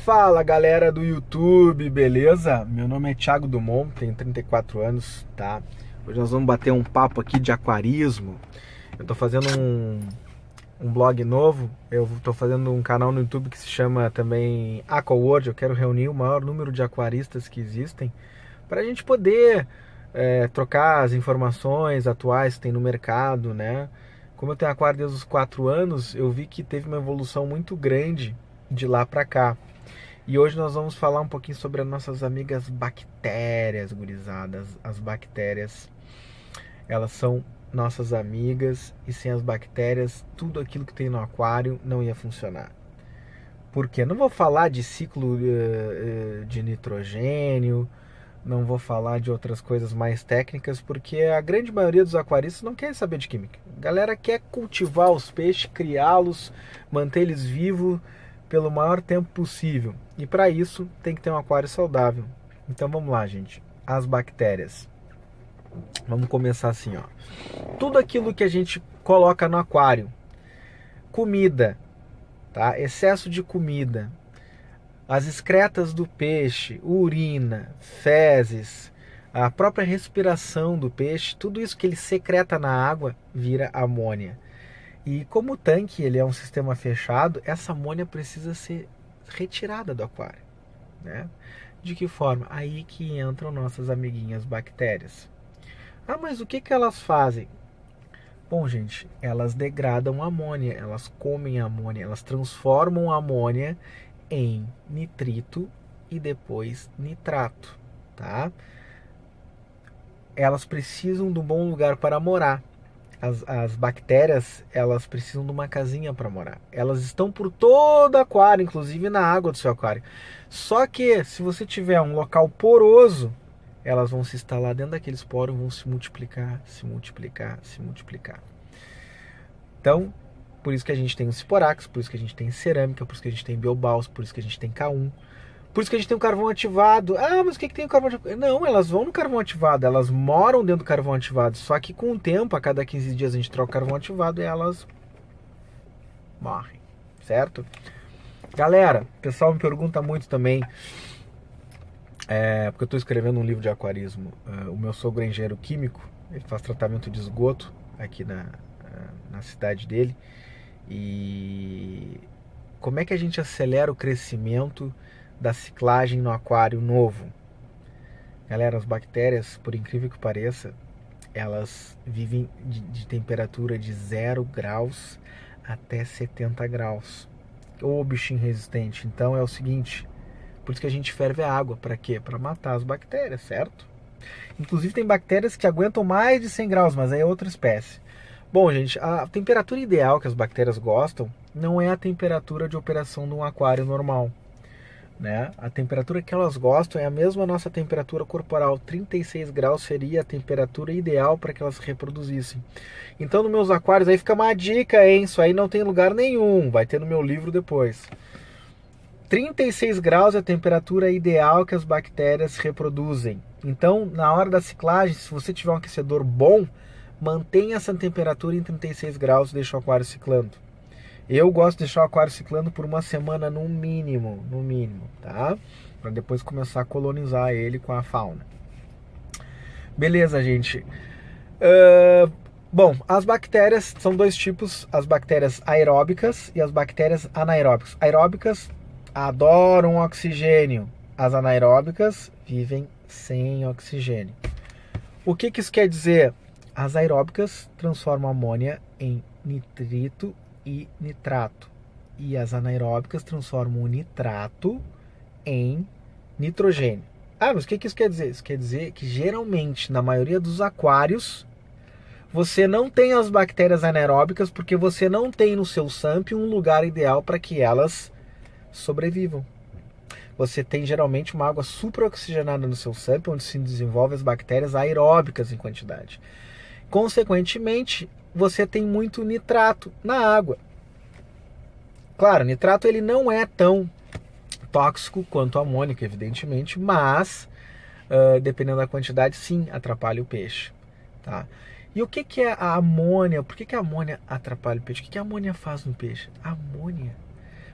Fala galera do YouTube, beleza? Meu nome é Thiago Dumont, tenho 34 anos, tá? Hoje nós vamos bater um papo aqui de aquarismo. Eu tô fazendo um blog novo, eu tô fazendo um canal no YouTube que se chama também Aqua World. Eu quero reunir o maior número de aquaristas que existem para a gente poder trocar as informações atuais que tem no mercado, né? Como eu tenho aquário desde os 4 anos, eu vi que teve uma evolução muito grande de lá para cá. E hoje nós vamos falar um pouquinho sobre as nossas amigas bactérias, gurizadas. As bactérias, elas são nossas amigas e sem as bactérias, tudo aquilo que tem no aquário não ia funcionar. Por quê? Não vou falar de ciclo de nitrogênio, não vou falar de outras coisas mais técnicas, porque a grande maioria dos aquaristas não quer saber de química. A galera quer cultivar os peixes, criá-los, manter eles vivos pelo maior tempo possível. E para isso tem que ter um aquário saudável. Então vamos lá, gente. As bactérias. Vamos começar assim, ó. Tudo aquilo que a gente coloca no aquário. Comida, tá? Excesso de comida. As excretas do peixe, urina, fezes, a própria respiração do peixe, tudo isso que ele secreta na água vira amônia. E como o tanque ele é um sistema fechado, essa amônia precisa ser retirada do aquário, né? De que forma? Aí que entram nossas amiguinhas bactérias. Ah, mas o que elas fazem? Bom, gente, elas degradam a amônia, elas comem a amônia, elas transformam a amônia em nitrito e depois nitrato, tá? Elas precisam de um bom lugar para morar. As bactérias, elas precisam de uma casinha para morar. Elas estão por todo o aquário, inclusive na água do seu aquário. Só que se você tiver um local poroso, elas vão se instalar dentro daqueles poros, vão se multiplicar, se multiplicar, se multiplicar. Então, por isso que a gente tem o Ciporax, por isso que a gente tem cerâmica, por isso que a gente tem Biobals, por isso que a gente tem K1. Por isso que a gente tem o carvão ativado. Ah, mas o que tem o carvão ativado? Não, elas vão no carvão ativado, elas moram dentro do carvão ativado. Só que com o tempo, a cada 15 dias a gente troca o carvão ativado e elas morrem, certo? Galera, o pessoal me pergunta muito também, porque eu estou escrevendo um livro de aquarismo. O meu sogro é engenheiro químico, ele faz tratamento de esgoto aqui na cidade dele. E como é que a gente acelera o crescimento da ciclagem no aquário novo? Galera, as bactérias, por incrível que pareça, elas vivem de temperatura de 0 graus até 70 graus. Ô bichinho resistente. Então é o seguinte, por isso que a gente ferve a água. Para quê? Para matar as bactérias, certo? Inclusive tem bactérias que aguentam mais de 100 graus, mas aí é outra espécie. Bom, gente, a temperatura ideal que as bactérias gostam não é a temperatura de operação de um aquário normal, né? A temperatura que elas gostam é a mesma nossa temperatura corporal. 36 graus seria a temperatura ideal para que elas se reproduzissem. Então, nos meus aquários, aí fica uma dica, hein? Isso aí não tem lugar nenhum, vai ter no meu livro depois. 36 graus é a temperatura ideal que as bactérias se reproduzem. Então, na hora da ciclagem, se você tiver um aquecedor bom, mantenha essa temperatura em 36 graus e deixa o aquário ciclando. Eu gosto de deixar o aquário ciclando por uma semana no mínimo, tá? Para depois começar a colonizar ele com a fauna. Beleza, gente. Bom, as bactérias são dois tipos, as bactérias aeróbicas e as bactérias anaeróbicas. Aeróbicas adoram oxigênio, as anaeróbicas vivem sem oxigênio. O que isso quer dizer? As aeróbicas transformam amônia em nitrito e nitrato. E as anaeróbicas transformam o nitrato em nitrogênio. Ah, mas o que isso quer dizer? Isso quer dizer que geralmente, na maioria dos aquários, você não tem as bactérias anaeróbicas porque você não tem no seu SAMP um lugar ideal para que elas sobrevivam. Você tem geralmente uma água superoxigenada no seu SAMP, onde se desenvolvem as bactérias aeróbicas em quantidade. Consequentemente, você tem muito nitrato na água. Claro, nitrato ele não é tão tóxico quanto a amônia, evidentemente, mas dependendo da quantidade, sim, atrapalha o peixe, tá? E o que é a amônia? Por que a amônia atrapalha o peixe? O que a amônia faz no peixe? A amônia,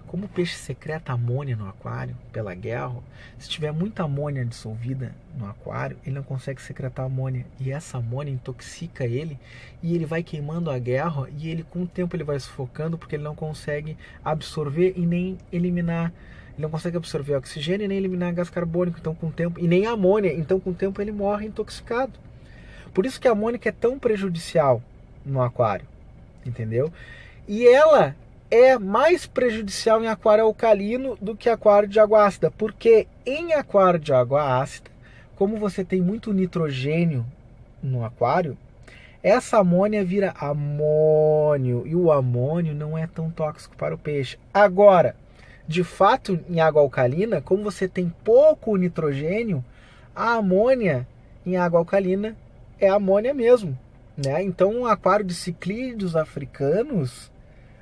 como o peixe secreta amônia no aquário, pela guerra, se tiver muita amônia dissolvida no aquário, ele não consegue secretar amônia. E essa amônia intoxica ele e ele vai queimando a guerra e ele com o tempo ele vai sufocando porque ele não consegue absorver e nem eliminar. Ele não consegue absorver oxigênio e nem eliminar gás carbônico, então com o tempo, e nem amônia, então com o tempo ele morre intoxicado. Por isso que a amônia é tão prejudicial no aquário, entendeu? E ela é mais prejudicial em aquário alcalino do que aquário de água ácida, porque em aquário de água ácida, como você tem muito nitrogênio no aquário, essa amônia vira amônio, e o amônio não é tão tóxico para o peixe. Agora, de fato, em água alcalina, como você tem pouco nitrogênio, a amônia em água alcalina é amônia mesmo, né? Então, um aquário de ciclídeos africanos,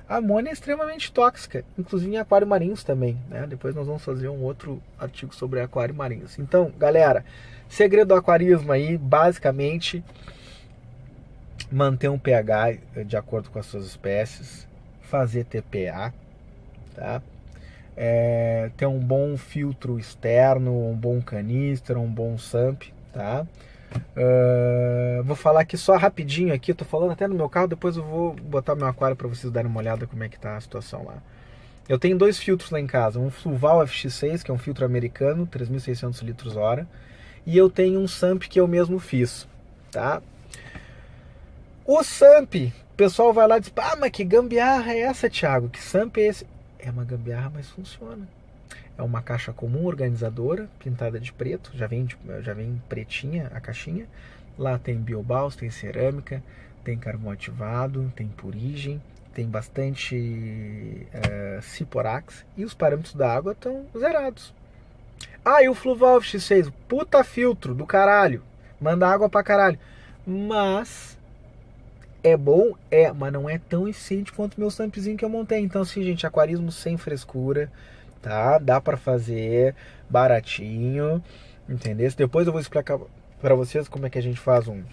a amônia é extremamente tóxica, inclusive em aquários marinhos também, né? Depois nós vamos fazer um outro artigo sobre aquários marinhos. Então, galera, segredo do aquarismo aí, basicamente, manter um pH de acordo com as suas espécies, fazer TPA, tá? Ter um bom filtro externo, um bom canister, um bom SUMP, tá? Vou falar aqui só rapidinho aqui, eu tô falando até no meu carro, depois eu vou botar meu aquário para vocês darem uma olhada como é que tá a situação lá. Eu tenho dois filtros lá em casa, um Fluval FX6, que é um filtro americano, 3.600 litros hora, e eu tenho um SUMP que eu mesmo fiz, tá? O SUMP, o pessoal vai lá e diz, mas que gambiarra é essa, Thiago? Que SUMP é esse? É uma gambiarra, mas funciona. É uma caixa comum organizadora, pintada de preto, já vem pretinha a caixinha. Lá tem biobals, tem cerâmica, tem carvão ativado, tem purigem, tem bastante Ciporax e os parâmetros da água estão zerados. E o Fluval X6, puta filtro do caralho, manda água pra caralho. Mas é bom? Mas não é tão eficiente quanto o meu SUMPzinho que eu montei. Então assim, gente, aquarismo sem frescura, tá? Dá pra fazer baratinho, entendeu? Depois eu vou explicar pra vocês como é que a gente faz um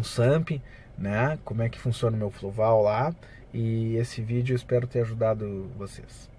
SUMP, né? Como é que funciona o meu Fluval lá. E esse vídeo eu espero ter ajudado vocês.